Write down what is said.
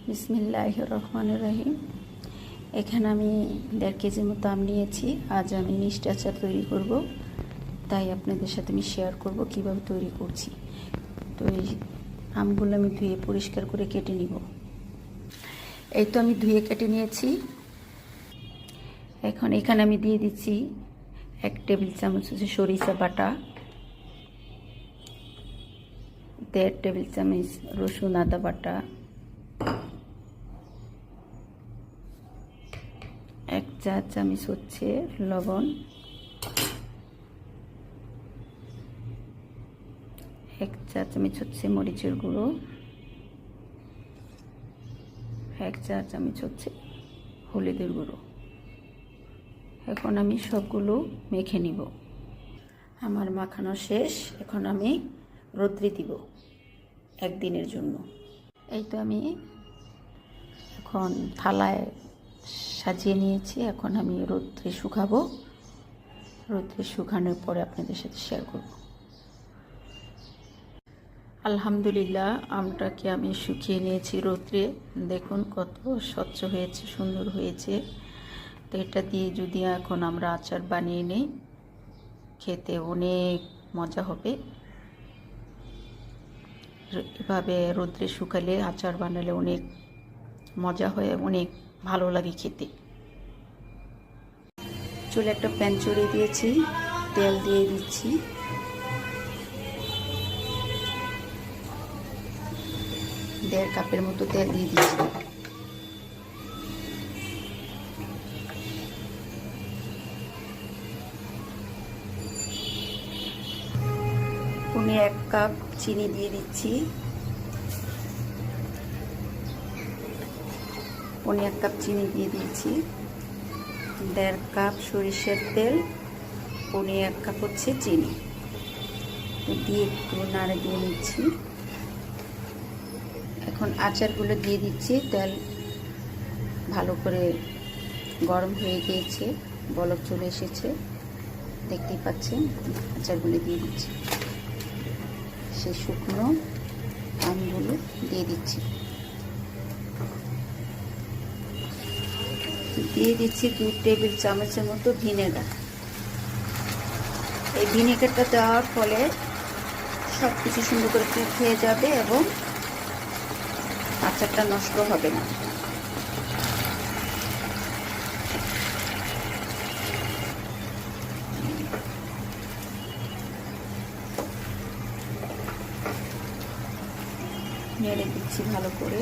বিসমিল্লাহির রহমানির রহিম। এখানে আমি 1.5 কেজি মতো আম নিয়েছি। আজ আমি মিষ্টি আচার তৈরি করব, তাই আপনাদের সাথে আমি শেয়ার করব কিভাবে তৈরি করছি। তো এই আমগুলো আমি ধুয়ে পরিষ্কার করে কেটে নিব। এই তো আমি ধুয়ে কেটে নিয়েছি। এখন এখানে আমি দিয়ে দিচ্ছি 1 টেবিল চামচ সরিষা বাটা, 1.5 টেবিল চামচ রসুন আদা বাটা, 1 চা চামচ হচ্ছে লবণ, 1 চা চামচ হচ্ছে মরিচের গুঁড়ো, 1 চা চামচ হচ্ছে হলুদের গুঁড়ো। এখন আমি সবগুলো মেখে নিব। আমার মাখানো শেষ। এখন আমি রোদ্রে দিব একদিনের জন্য। এই তো আমি এখন থালায় সাজিয়ে নিয়েছি। এখন আমি রোদ্রে শুকাবো। রোদ্রে শুকানোর পরে আপনাদের সাথে শেয়ার করব। আলহামদুলিল্লাহ, আমটাকে আমি শুকিয়ে নিয়েছি রোদ্রে। দেখুন কত স্বচ্ছ হয়েছে, সুন্দর হয়েছে। তো এটা দিয়ে যদি এখন আমরা আচার বানিয়ে নিই, খেতে অনেক মজা হবে। এভাবে রোদ্রে শুকালে আচার বানালে অনেক মজা হয়, অনেক ভালো লাগে খেতে। চুলে একটা প্যান চড়িয়ে দিয়েছি, তেল দিয়ে দিচ্ছি। দেড় কাপের মতো তেল দিয়ে দিচ্ছি। পৌনে 1 কাপ চিনি দিয়ে দিচ্ছি। পৌনে 1 কাপ চিনি দিয়ে দিয়েছি। 1.5 কাপ সরিষার তেল, পৌনে 1 কাপ হচ্ছে চিনি দিয়ে একটু নাড়ে দিয়ে নিচ্ছি। এখন আচারগুলো দিয়ে দিচ্ছি। তেল ভালো করে গরম হয়ে গিয়েছে, বলক চলে এসেছে, দেখতেই পাচ্ছেন। আচারগুলো দিয়ে দিচ্ছি। সেই শুকনো আমগুলো দিয়ে দিচ্ছি। দিয়ে দিচ্ছি 2 টেবিল চামচের মতো ভিনেগার। এই ভিনেগারটা দেওয়ার ফলে সব কিছু সুন্দর করে কুক হয়ে যাবে এবং আচারটা নষ্ট হবে না। নেড়ে দিচ্ছি ভালো করে।